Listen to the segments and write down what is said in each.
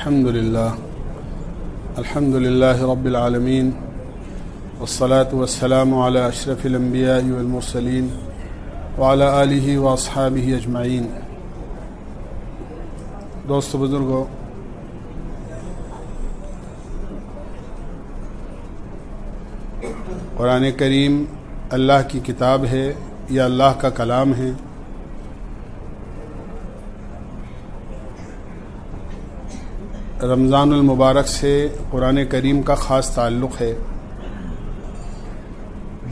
الحمد لله رب العالمين والصلاة والسلام على أشرف الأنبياء والمرسلين وعلى آله وأصحابه أجمعين. دوست بزرگوں، قرآن کریم اللہ کی کتاب ہے یا اللہ کا کلام ہے. رمضان المبارک سے قرآن کریم کا خاص تعلق ہے.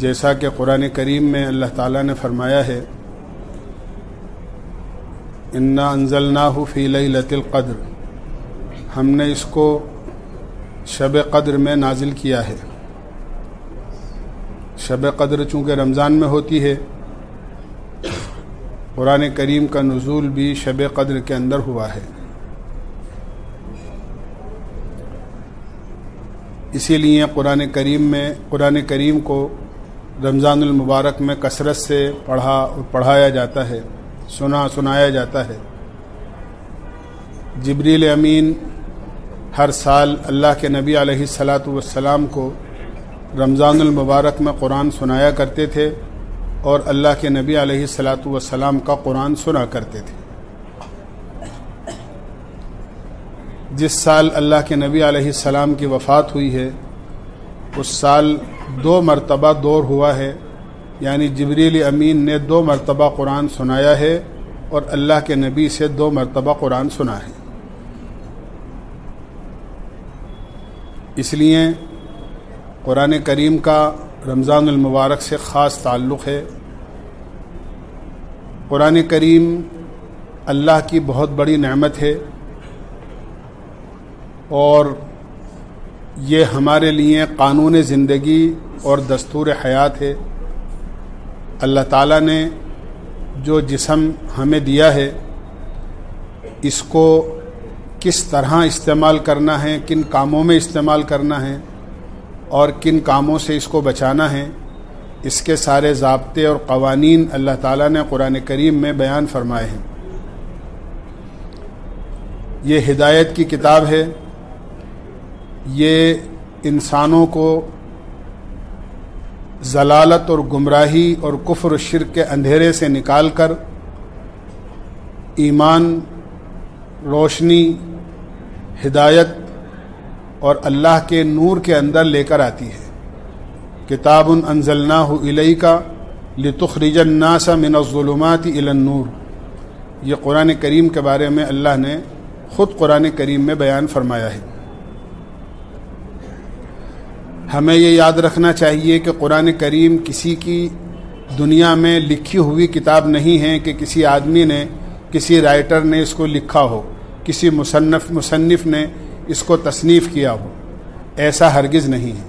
جیسا کہ قرآن کریم میں اللہ تعالیٰ نے فرمایا ہے، انا انزلناہ فی لیلۃ القدر، ہم نے اس کو شب قدر میں نازل کیا ہے. شب قدر چونکہ رمضان میں ہوتی ہے، قرآن کریم کا نزول بھی شب قدر کے اندر ہوا ہے. اسی لیے قرآن کریم کو رمضان المبارک میں کثرت سے پڑھایا جاتا ہے، سنایا جاتا ہے. جبریل امین ہر سال اللہ کے نبی علیہ السلام کو رمضان المبارک میں قرآن سنایا کرتے تھے اور اللہ کے نبی علیہ السلام کا قرآن سنا کرتے تھے. جس سال اللہ کے نبی علیہ السلام کی وفات ہوئی ہے اس سال 2 مرتبہ دور ہوا ہے، یعنی جبریل امین نے 2 مرتبہ قرآن سنایا ہے اور اللہ کے نبی سے 2 مرتبہ قرآن سنا ہے. اس لیے قرآن کریم کا رمضان المبارک سے خاص تعلق ہے. قرآن کریم اللہ کی بہت بڑی نعمت ہے اور یہ ہمارے لیے قانون زندگی اور دستور حیات ہے. اللہ تعالیٰ نے جو جسم ہمیں دیا ہے اس کو کس طرح استعمال کرنا ہے، کن کاموں میں استعمال کرنا ہے اور کن کاموں سے اس کو بچانا ہے، اس کے سارے ضابطے اور قوانین اللہ تعالیٰ نے قرآن کریم میں بیان فرمائے ہیں. یہ ہدایت کی کتاب ہے. یہ انسانوں کو ضلالت اور گمراہی اور کفر و شرک کے اندھیرے سے نکال کر ایمان، روشنی، ہدایت اور اللہ کے نور کے اندر لے کر آتی ہے. کتاب انزلناہ الیک لتخرج الناس من الظلمات الی النور، یہ قرآن کریم کے بارے میں اللہ نے خود قرآن کریم میں بیان فرمایا ہے. ہمیں یہ یاد رکھنا چاہیے کہ قرآن کریم کسی کی دنیا میں لکھی ہوئی کتاب نہیں ہے کہ کسی آدمی نے، کسی رائٹر نے اس کو لکھا ہو، کسی مصنف نے اس کو تصنیف کیا ہو. ایسا ہرگز نہیں ہے.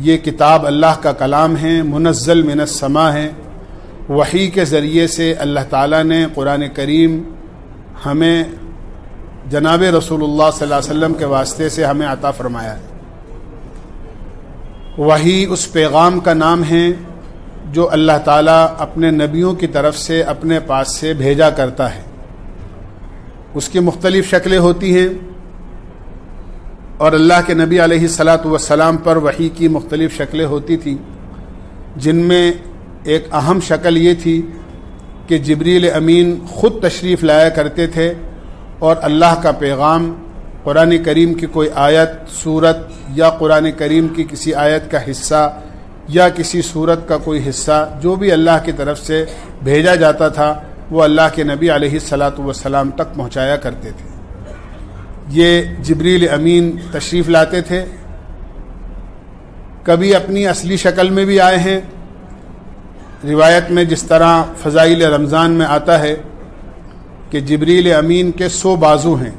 یہ کتاب اللہ کا کلام ہے، منزل من السماء ہے. وحی کے ذریعے سے اللہ تعالیٰ نے قرآن کریم ہمیں جناب رسول اللہ صلی اللہ علیہ وسلم کے واسطے سے ہمیں عطا فرمایا ہے. وحی اس پیغام کا نام ہے جو اللہ تعالیٰ اپنے نبیوں کی طرف سے اپنے پاس سے بھیجا کرتا ہے. اس کی مختلف شکلیں ہوتی ہیں اور اللہ کے نبی علیہ السلام پر وحی کی مختلف شکلیں ہوتی تھیں، جن میں ایک اہم شکل یہ تھی کہ جبریل امین خود تشریف لایا کرتے تھے اور اللہ کا پیغام، قرآن کریم کی کوئی آیت، سورت یا قرآن کریم کی کسی آیت کا حصہ یا کسی سورت کا کوئی حصہ جو بھی اللہ کی طرف سے بھیجا جاتا تھا وہ اللہ کے نبی علیہ السلام تک پہنچایا کرتے تھے. یہ جبریل امین تشریف لاتے تھے. کبھی اپنی اصلی شکل میں بھی آئے ہیں. روایت میں جس طرح فضائل رمضان میں آتا ہے کہ جبریل امین کے 100 بازو ہیں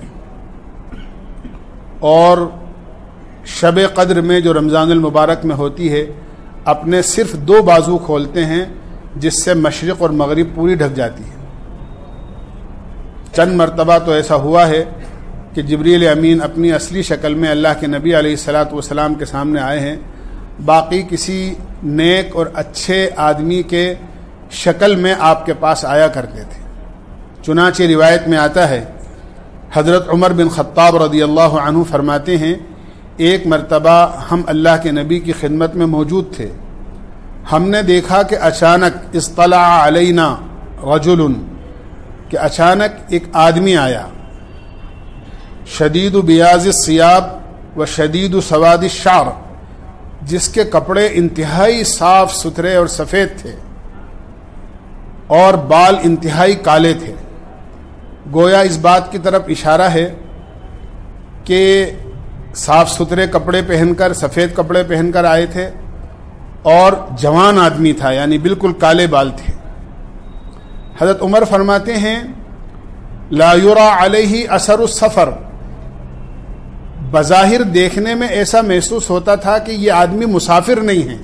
اور شب قدر میں جو رمضان المبارک میں ہوتی ہے اپنے صرف 2 بازو کھولتے ہیں جس سے مشرق اور مغرب پوری ڈھک جاتی ہے. چند مرتبہ تو ایسا ہوا ہے کہ جبریل امین اپنی اصلی شکل میں اللہ کے نبی علیہ السلام کے سامنے آئے ہیں، باقی کسی نیک اور اچھے آدمی کے شکل میں آپ کے پاس آیا کرتے تھے. چنانچہ روایت میں آتا ہے حضرت عمر بن خطاب رضی اللہ عنہ فرماتے ہیں ایک مرتبہ ہم اللہ کے نبی کی خدمت میں موجود تھے، ہم نے دیکھا کہ اچانک اطلع علینا رجل، کہ اچانک ایک آدمی آیا، شدید بیاض الثیاب و شدید سواد الشعر، جس کے کپڑے انتہائی صاف ستھرے اور سفید تھے اور بال انتہائی کالے تھے۔ گویا اس بات کی طرف اشارہ ہے کہ صاف ستھرے کپڑے پہن کر، سفید کپڑے پہن کر آئے تھے اور جوان آدمی تھا، یعنی بالکل کالے بال تھے۔ حضرت عمر فرماتے ہیں لا یرا علیہ اثر السفر، بظاہر دیکھنے میں ایسا محسوس ہوتا تھا کہ یہ آدمی مسافر نہیں ہے،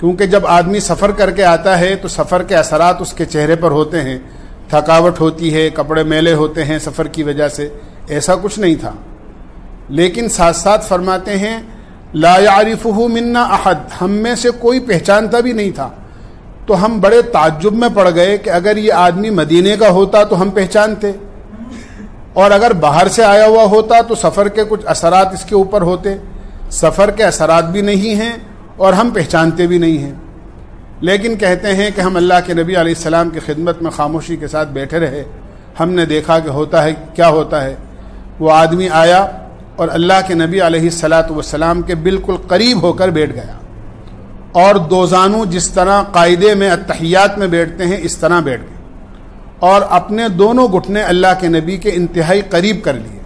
کیونکہ جب آدمی سفر کر کے آتا ہے تو سفر کے اثرات اس کے چہرے پر ہوتے ہیں، تھکاوٹ ہوتی ہے، کپڑے میلے ہوتے ہیں سفر کی وجہ سے، ایسا کچھ نہیں تھا۔ لیکن ساتھ ساتھ فرماتے ہیں لا یعرفہ منا احد، ہم میں سے کوئی پہچانتا بھی نہیں تھا، تو ہم بڑے تعجب میں پڑ گئے کہ اگر یہ آدمی مدینے کا ہوتا تو ہم پہچانتے، اور اگر باہر سے آیا ہوا ہوتا تو سفر کے کچھ اثرات اس کے اوپر ہوتے۔ سفر کے اثرات بھی نہیں ہیں اور ہم پہچانتے بھی نہیں ہیں۔ لیکن کہتے ہیں کہ ہم اللہ کے نبی علیہ السلام کی خدمت میں خاموشی کے ساتھ بیٹھے رہے، ہم نے دیکھا کہ ہوتا ہے کیا ہوتا ہے۔ وہ آدمی آیا اور اللہ کے نبی علیہ السلام کے بالکل قریب ہو کر بیٹھ گیا، اور دو زانو جس طرح قاعدے میں التحیات میں بیٹھتے ہیں اس طرح بیٹھ گئے، اور اپنے دونوں گھٹنے اللہ کے نبی کے انتہائی قریب کر لیے،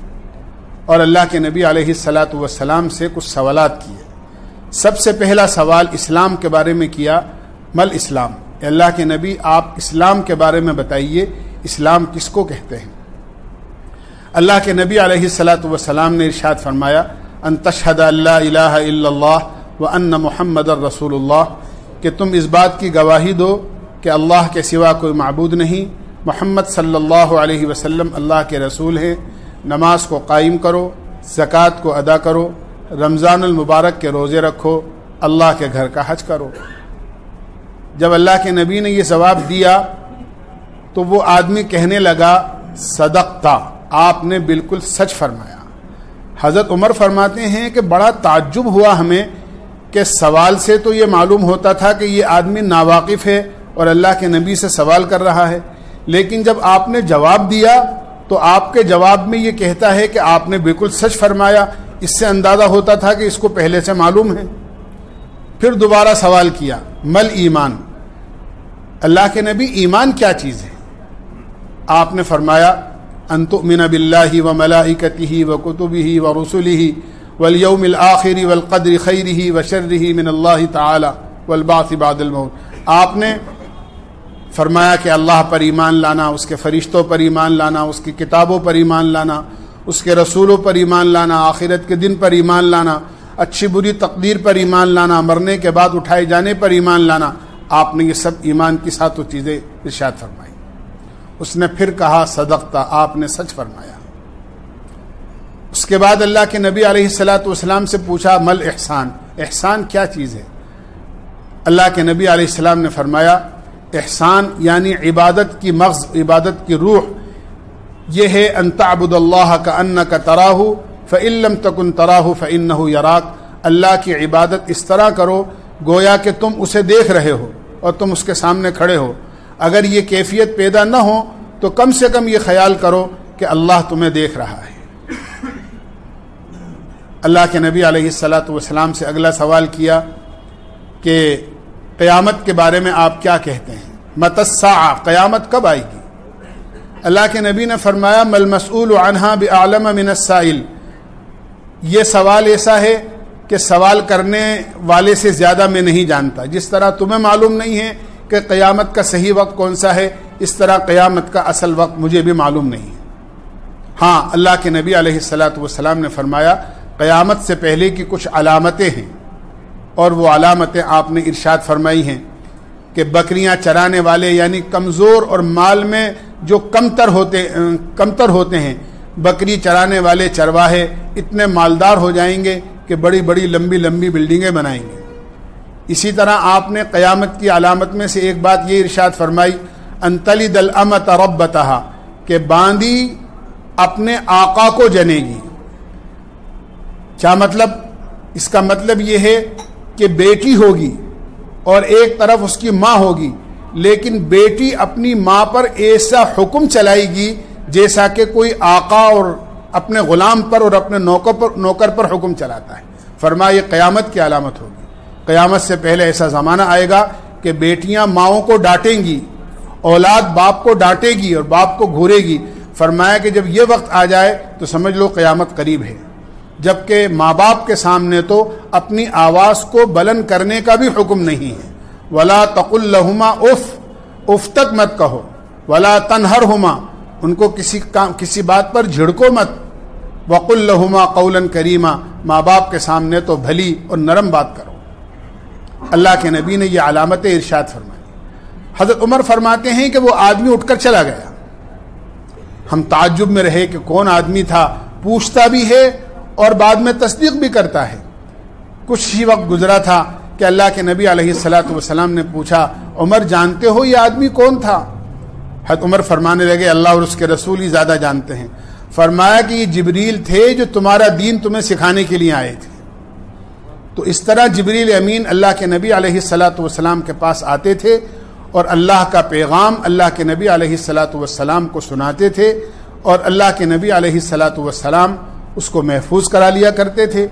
اور اللہ کے نبی علیہ السلام سے کچھ سوالات کیے۔ سب سے پہلا سوال اسلام کے بارے میں کیا، مل اسلام، کہ اللہ کے نبی آپ اسلام کے بارے میں بتائیے، اسلام کس کو کہتے ہیں؟ اللہ کے نبی علیہ السلام نے ارشاد فرمایا ان تشہد ان لا الہ الا اللہ وان محمد الرسول اللہ، کہ تم اس بات کی گواہی دو کہ اللہ کے سوا کوئی معبود نہیں، محمد صلی اللہ علیہ وسلم اللہ کے رسول ہیں، نماز کو قائم کرو، زکوٰۃ کو ادا کرو، رمضان المبارک کے روزے رکھو، اللہ کے گھر کا حج کرو۔ جب اللہ کے نبی نے یہ جواب دیا تو وہ آدمی کہنے لگا صدقتا، آپ نے بالکل سچ فرمایا۔ حضرت عمر فرماتے ہیں کہ بڑا تعجب ہوا ہمیں کہ سوال سے تو یہ معلوم ہوتا تھا کہ یہ آدمی ناواقف ہے اور اللہ کے نبی سے سوال کر رہا ہے، لیکن جب آپ نے جواب دیا تو آپ کے جواب میں یہ کہتا ہے کہ آپ نے بالکل سچ فرمایا، اس سے اندازہ ہوتا تھا کہ اس کو پہلے سے معلوم ہے۔ پھر دوبارہ سوال کیا مل ایمان، اللہ کے نبی ایمان کیا چیز ہے؟ آپ نے فرمایا ان تؤمن باللہ وملائکتہ وکتبہ ورسلہ والیوم الآخر والقدر خیرہ وشرہ من اللہ تعالی والبعث بعد الموت۔ آپ نے فرمایا کہ اللہ پر ایمان لانا، اس کے فرشتوں پر ایمان لانا، اس کی کتابوں پر ایمان لانا، اس کے رسولوں پر ایمان لانا، آخرت کے دن پر ایمان لانا، اچھی بری تقدیر پر ایمان لانا، مرنے کے بعد اٹھائے جانے پر ایمان لانا۔ آپ نے یہ سب ایمان کی ساتوں چیزیں ارشاد فرمائی۔ اس نے پھر کہا صدقتا، آپ نے سچ فرمایا۔ اس کے بعد اللہ کے نبی علیہ السلام سے پوچھا مل احسان، احسان کیا چیز ہے؟ اللہ کے نبی علیہ السلام نے فرمایا احسان یعنی عبادت کی مغز، عبادت کی روح، یہ ہے ان تعبد اللہ کأنک تراہ فإن لم تکن تراہ فإنہ یراک، اللہ کی عبادت اس طرح کرو گویا کہ تم اسے دیکھ رہے ہو اور تم اس کے سامنے کھڑے ہو۔ اگر یہ کیفیت پیدا نہ ہو تو کم سے کم یہ خیال کرو کہ اللہ تمہیں دیکھ رہا ہے۔ اللہ کے نبی علیہ السلام سے اگلا سوال کیا کہ قیامت کے بارے میں آپ کیا کہتے ہیں؟ متی الساعہ، قیامت کب آئے گی؟ اللہ کے نبی نے فرمایا مل مسئول عنہا بعلم من السائل، یہ سوال ایسا ہے کہ سوال کرنے والے سے زیادہ میں نہیں جانتا۔ جس طرح تمہیں معلوم نہیں ہے کہ قیامت کا صحیح وقت کون سا ہے، اس طرح قیامت کا اصل وقت مجھے بھی معلوم نہیں ہے۔ ہاں، اللہ کے نبی علیہ السلام نے فرمایا قیامت سے پہلے کی کچھ علامتیں ہیں، اور وہ علامتیں آپ نے ارشاد فرمائی ہیں کہ بکریاں چرانے والے یعنی کمزور اور مال میں جو کمتر ہوتے ہیں، بکری چرانے والے چرواہے اتنے مالدار ہو جائیں گے کہ بڑی بڑی لمبی لمبی بلڈنگیں بنائیں گے۔ اسی طرح آپ نے قیامت کی علامت میں سے ایک بات یہ ارشاد فرمائی ان تلد الامۃ ربتہا، کہ باندی اپنے آقا کو جنے گی۔ کیا مطلب؟ اس کا مطلب یہ ہے کہ بیٹی ہوگی اور ایک طرف اس کی ماں ہوگی، لیکن بیٹی اپنی ماں پر ایسا حکم چلائے گی جیسا کہ کوئی آقا اور اپنے غلام پر اور اپنے نوکر پر حکم چلاتا ہے۔ فرمایا یہ قیامت کی علامت ہوگی۔ قیامت سے پہلے ایسا زمانہ آئے گا کہ بیٹیاں ماؤں کو ڈانٹیں گی، اولاد باپ کو ڈانٹے گی اور باپ کو گھورے گی۔ فرمایا کہ جب یہ وقت آ جائے تو سمجھ لو قیامت قریب ہے، جبکہ ماں باپ کے سامنے تو اپنی آواز کو بلند کرنے کا بھی حکم نہیں ہے۔ ولا تقل لہما اف، اف تک مت کہو، ولا تنہرہما، ان کو کسی بات پر جھڑکو مت، وقل لہما قولا کریما، ماں باپ کے سامنے تو بھلی اور نرم بات کرو۔ اللہ کے نبی نے یہ علامتیں ارشاد فرمائی۔ حضرت عمر فرماتے ہیں کہ وہ آدمی اٹھ کر چلا گیا۔ ہم تعجب میں رہے کہ کون آدمی تھا، پوچھتا بھی ہے اور بعد میں تصدیق بھی کرتا ہے۔ کچھ ہی وقت گزرا تھا کہ اللہ کے نبی علیہ الصلاۃ والسلام نے پوچھا، عمر جانتے ہو یہ آدمی کون تھا؟ حضرت عمر فرمانے لگے اللہ اور اس کے رسول ہی زیادہ جانتے ہیں۔ فرمایا کہ یہ جبریل تھے جو تمہارا دین تمہیں سکھانے کے لیے آئے تھے۔ تو اس طرح جبریل امین اللہ کے نبی علیہ الصلاۃ والسلام کے پاس آتے تھے اور اللہ کا پیغام اللہ کے نبی علیہ الصلاۃ والسلام کو سناتے تھے، اور اللہ کے نبی علیہ الصلاۃ والسلام اس کو محفوظ کرا لیا کرتے تھے۔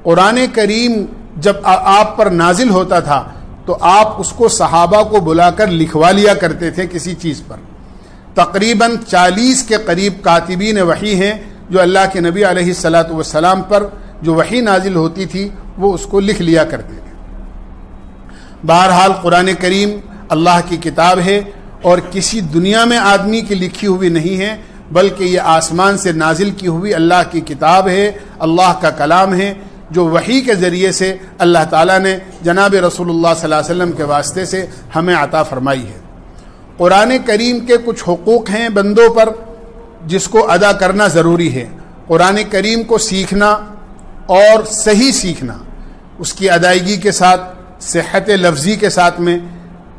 قرآن کریم جب آپ پر نازل ہوتا تھا تو آپ اس کو صحابہ کو بلا کر لکھوا لیا کرتے تھے کسی چیز پر۔ تقریباً 40 کے قریب کاتبین وحی ہیں جو اللہ کے نبی علیہ الصلاۃ والسلام پر جو وحی نازل ہوتی تھی وہ اس کو لکھ لیا کرتے تھے۔ بہرحال قرآن کریم اللہ کی کتاب ہے اور کسی دنیا میں آدمی کی لکھی ہوئی نہیں ہے، بلکہ یہ آسمان سے نازل کی ہوئی اللہ کی کتاب ہے، اللہ کا کلام ہے، جو وحی کے ذریعے سے اللہ تعالیٰ نے جناب رسول اللہ صلی اللہ علیہ وسلم کے واسطے سے ہمیں عطا فرمائی ہے۔ قرآن کریم کے کچھ حقوق ہیں بندوں پر جس کو ادا کرنا ضروری ہے۔ قرآن کریم کو سیکھنا اور صحیح سیکھنا، اس کی ادائیگی کے ساتھ، صحت لفظی کے ساتھ میں۔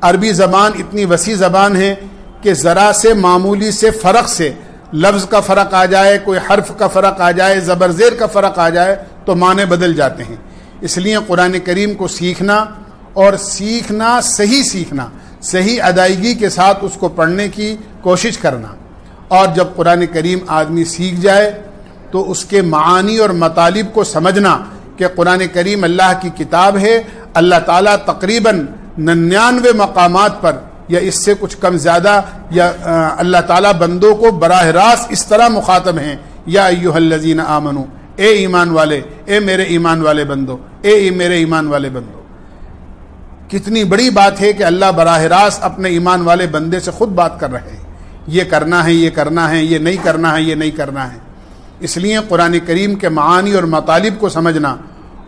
عربی زبان اتنی وسیع زبان ہے کہ ذرا سے معمولی سے فرق سے لفظ کا فرق آ جائے، کوئی حرف کا فرق آ جائے، زبر زیر کا فرق آ جائے تو معنی بدل جاتے ہیں۔ اس لیے قرآن کریم کو سیکھنا اور سیکھنا صحیح ادائیگی کے ساتھ اس کو پڑھنے کی کوشش کرنا، اور جب قرآن کریم آدمی سیکھ جائے تو اس کے معانی اور مطالب کو سمجھنا کہ قرآن کریم اللہ کی کتاب ہے۔ اللہ تعالیٰ تقریباً 99 مقامات پر یا اس سے کچھ کم زیادہ یا اللہ تعالیٰ بندوں کو براہ راست اس طرح مخاطب ہیں، یا ایھا الذین آمنو، اے ایمان والے، اے میرے ایمان والے بندو، اے میرے ایمان والے بندو۔ کتنی بڑی بات ہے کہ اللہ براہ راست اپنے ایمان والے بندے سے خود بات کر رہے ہیں، یہ کرنا ہے، یہ کرنا ہے، یہ نہیں کرنا ہے، یہ نہیں کرنا ہے۔ اس لیے قرآن کریم کے معانی اور مطالب کو سمجھنا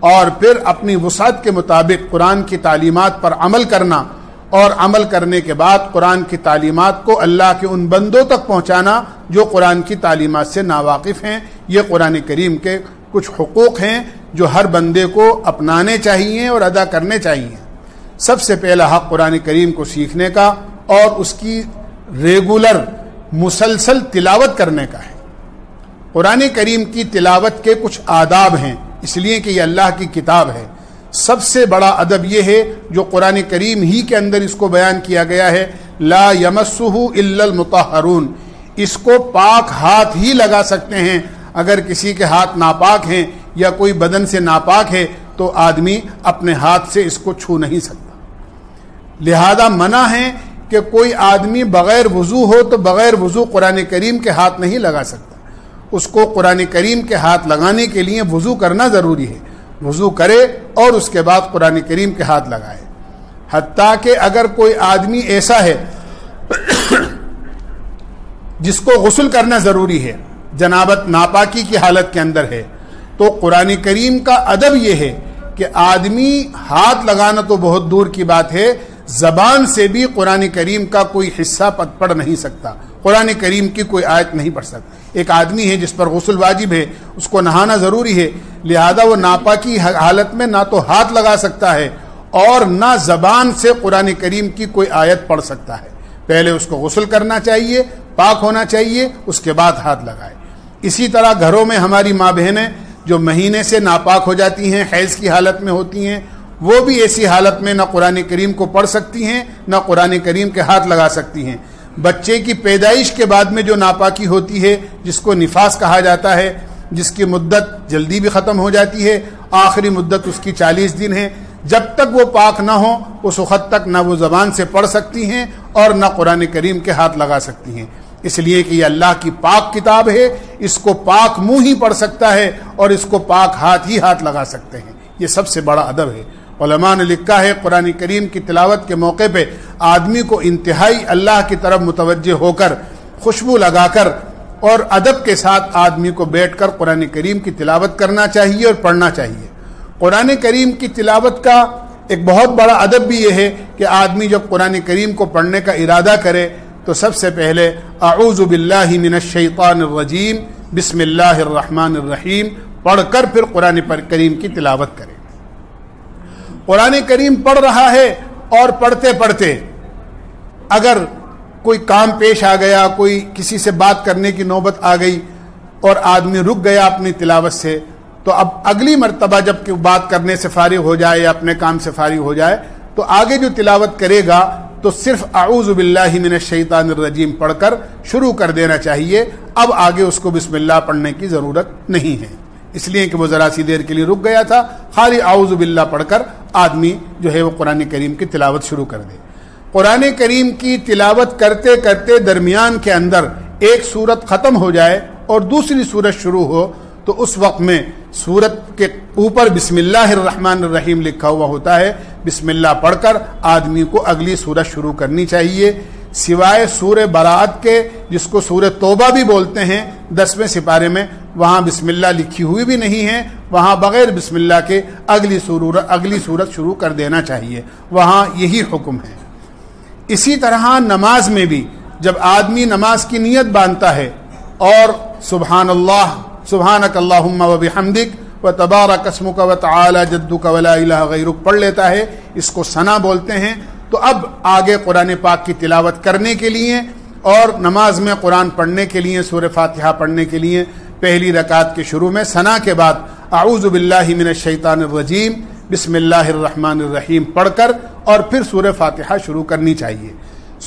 اور پھر اپنی وسعت کے مطابق قرآن کی تعلیمات پر عمل کرنا، اور عمل کرنے کے بعد قرآن کی تعلیمات کو اللہ کے ان بندوں تک پہنچانا جو قرآن کی تعلیمات سے ناواقف ہیں۔ یہ قرآن کریم کے کچھ حقوق ہیں جو ہر بندے کو اپنانے چاہیے اور ادا کرنے چاہیے۔ سب سے پہلا حق قرآن کریم کو سیکھنے کا اور اس کی ریگولر مسلسل تلاوت کرنے کا ہے۔ قرآن کریم کی تلاوت کے کچھ آداب ہیں، اس لیے کہ یہ اللہ کی کتاب ہے۔ سب سے بڑا ادب یہ ہے جو قرآن کریم ہی کے اندر اس کو بیان کیا گیا ہے، لا یمسہ الا المطہرون، اس کو پاک ہاتھ ہی لگا سکتے ہیں۔ اگر کسی کے ہاتھ ناپاک ہیں یا کوئی بدن سے ناپاک ہے تو آدمی اپنے ہاتھ سے اس کو چھو نہیں سکتا۔ لہذا منع ہے کہ کوئی آدمی بغیر وضو ہو تو بغیر وضو قرآن کریم کے ہاتھ نہیں لگا سکتا۔ اس کو قرآن کریم کے ہاتھ لگانے کے لیے وضو کرنا ضروری ہے، وضو کرے اور اس کے بعد قرآن کریم کے ہاتھ لگائے۔ حتیٰ کہ اگر کوئی آدمی ایسا ہے جس کو غسل کرنا ضروری ہے، جنابت ناپاکی کی حالت کے اندر ہے، تو قرآن کریم کا ادب یہ ہے کہ آدمی ہاتھ لگانا تو بہت دور کی بات ہے، زبان سے بھی قرآن کریم کا کوئی حصہ پڑھ نہیں سکتا، قرآن کریم کی کوئی آیت نہیں پڑھ سکتا۔ ایک آدمی ہے جس پر غسل واجب ہے، اس کو نہانا ضروری ہے، لہذا وہ ناپاکی حالت میں نہ تو ہاتھ لگا سکتا ہے اور نہ زبان سے قرآن کریم کی کوئی آیت پڑھ سکتا ہے۔ پہلے اس کو غسل کرنا چاہیے، پاک ہونا چاہیے، اس کے بعد ہاتھ لگائے۔ اسی طرح گھروں میں ہماری ماں بہنیں جو مہینے سے ناپاک ہو جاتی ہیں، حیض کی حالت میں ہوتی ہیں، وہ بھی ایسی حالت میں نہ قرآن کریم کو پڑھ سکتی ہیں نہ قرآن کریم کے ہاتھ لگا سکتی ہیں۔ بچے کی پیدائش کے بعد میں جو ناپاکی ہوتی ہے، جس کو نفاس کہا جاتا ہے، جس کی مدت جلدی بھی ختم ہو جاتی ہے، آخری مدت اس کی 40 دن ہے، جب تک وہ پاک نہ ہو اس وقت تک نہ وہ زبان سے پڑھ سکتی ہیں اور نہ قرآن کریم کے ہاتھ لگا سکتی ہیں، اس لیے کہ یہ اللہ کی پاک کتاب ہے، اس کو پاک منہ ہی پڑھ سکتا ہے اور اس کو پاک ہاتھ لگا سکتے ہیں۔ یہ سب سے بڑا ادب ہے۔ علماء نے لکھا ہے قرآن کریم کی تلاوت کے موقع پہ آدمی کو انتہائی اللہ کی طرف متوجہ ہو کر، خوشبو لگا کر اور ادب کے ساتھ آدمی کو بیٹھ کر قرآن کریم کی تلاوت کرنا چاہیے اور پڑھنا چاہیے۔ قرآن کریم کی تلاوت کا ایک بہت بڑا ادب بھی یہ ہے کہ آدمی جب قرآن کریم کو پڑھنے کا ارادہ کرے تو سب سے پہلے اعوذ باللہ من الشیطان الرجیم بسم اللہ الرحمن الرحیم پڑھ کر پھر قرآن کریم کی تلاوت کرے۔ قرآن کریم پڑھ رہا ہے اور پڑھتے پڑھتے اگر کوئی کام پیش آ گیا، کوئی کسی سے بات کرنے کی نوبت آ گئی اور آدمی رک گیا اپنی تلاوت سے، تو اب اگلی مرتبہ جب کہ بات کرنے سے فارغ ہو جائے یا اپنے کام سے فارغ ہو جائے تو آگے جو تلاوت کرے گا تو صرف اعوذ باللہ من الشیطان الرجیم پڑھ کر شروع کر دینا چاہیے۔ اب آگے اس کو بسم اللہ پڑھنے کی ضرورت نہیں ہے، اس لیے کہ وہ ذرا سی دیر کے لیے رک گیا تھا، خالی اعوذ باللہ پڑھ کر آدمی جو ہے وہ قرآن کریم کی تلاوت شروع کر دے۔ قرآن کریم کی تلاوت کرتے کرتے درمیان کے اندر ایک سورت ختم ہو جائے اور دوسری سورت شروع ہو تو اس وقت میں سورت کے اوپر بسم اللہ الرحمن الرحیم لکھا ہوا ہوتا ہے، بسم اللہ پڑھ کر آدمی کو اگلی سورت شروع کرنی چاہیے، سوائے سورہ براءت کے جس کو سورہ توبہ بھی بولتے ہیں 10ویں سپارے میں، وہاں بسم اللہ لکھی ہوئی بھی نہیں ہے، وہاں بغیر بسم اللہ کے اگلی سورت شروع کر دینا چاہیے، وہاں یہی حکم ہے۔ اسی طرح نماز میں بھی جب آدمی نماز کی نیت باندھتا ہے اور سبحان اللہ سبحانک اللہم و بحمدک و تبارک اسمک و تعالی جدک ولا الہ غیرک پڑھ لیتا ہے، اس کو ثنا بولتے ہیں، تو اب آگے قرآن پاک کی تلاوت کرنے کے لیے اور نماز میں قرآن پڑھنے کے لیے سورہ فاتحہ پڑھنے کے لیے پہلی رکعت کے شروع میں ثنا کے بعد اعوذ باللہ من الشیطان الرجیم بسم اللہ الرحمن الرحیم پڑھ کر اور پھر سورہ فاتحہ شروع کرنی چاہیے۔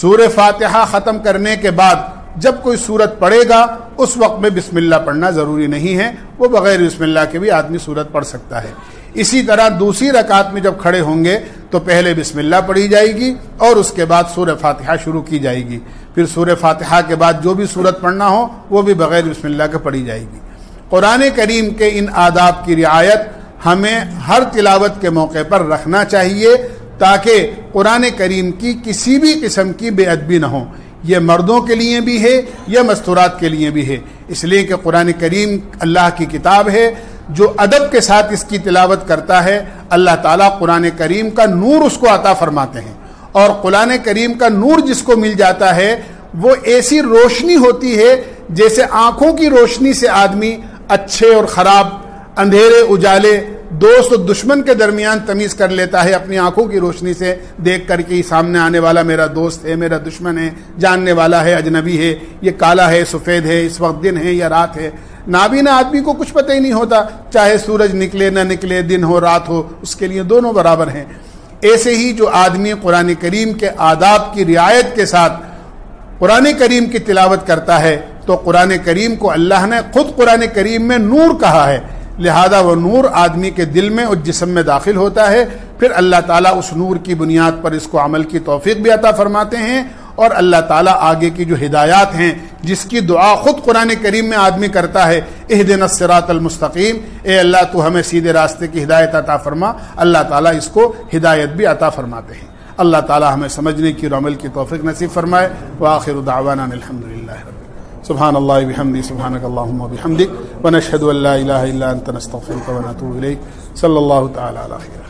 سورہ فاتحہ ختم کرنے کے بعد جب کوئی سورت پڑھے گا اس وقت میں بسم اللہ پڑھنا ضروری نہیں ہے، وہ بغیر بسم اللہ کے بھی آدمی سورت پڑھ سکتا ہے۔ اسی طرح دوسری رکعت میں جب کھڑے ہوں گے تو پہلے بسم اللہ پڑھی جائے گی اور اس کے بعد سورہ فاتحہ شروع کی جائے گی، پھر سورہ فاتحہ کے بعد جو بھی سورت پڑھنا ہو وہ بھی بغیر بسم اللہ کے پڑھی جائے گی۔ قرآن کریم کے ان آداب کی رعایت ہمیں ہر تلاوت کے موقع پر رکھنا چاہیے تاکہ قرآن کریم کی کسی بھی قسم کی بے ادبی نہ ہو۔ یہ مردوں کے لیے بھی ہے، یہ مستورات کے لیے بھی ہے، اس لیے کہ قرآن کریم اللہ کی کتاب ہے، جو ادب کے ساتھ اس کی تلاوت کرتا ہے اللہ تعالیٰ قرآن کریم کا نور اس کو عطا فرماتے ہیں، اور قرآن کریم کا نور جس کو مل جاتا ہے وہ ایسی روشنی ہوتی ہے جیسے آنکھوں کی روشنی سے آدمی اچھے اور خراب، اندھیرے اجالے، دوست اور دشمن کے درمیان تمیز کر لیتا ہے اپنی آنکھوں کی روشنی سے دیکھ کر کے سامنے آنے والا میرا دوست ہے، میرا دشمن ہے، جاننے والا ہے، اجنبی ہے، یہ کالا ہے، سفید ہے، اس وقت دن ہے یا رات ہے۔ نابینا آدمی کو کچھ پتہ ہی نہیں ہوتا، چاہے سورج نکلے نہ نکلے، دن ہو رات ہو، اس کے لیے دونوں برابر ہیں۔ ایسے ہی جو آدمی قرآن کریم کے آداب کی رعایت کے ساتھ قرآن کریم کی تلاوت کرتا ہے تو قرآن کریم کو اللہ نے خود قرآن کریم میں نور کہا ہے، لہذا وہ نور آدمی کے دل میں اور جسم میں داخل ہوتا ہے، پھر اللہ تعالیٰ اس نور کی بنیاد پر اس کو عمل کی توفیق بھی عطا فرماتے ہیں، اور اللہ تعالیٰ آگے کی جو ہدایات ہیں جس کی دعا خود قرآن کریم میں آدمی کرتا ہے، اہدنا الصراط المستقیم، اے اللہ تو ہمیں سیدھے راستے کی ہدایت عطا فرما، اللہ تعالیٰ اس کو ہدایت بھی عطا فرماتے ہیں۔ اللہ تعالیٰ ہمیں سمجھنے کی اور عمل کی توفیق نصیب فرمائے۔ وآخر دعوانا الحمدللہ رب العالمین۔ سبحان اللہ بحمدہ، سبحانک اللہم وبحمدک، ونشہد ان لا الہ الا انت، نستغفرک ونتوب الیک۔ صلی اللہ تعالی علی خیر۔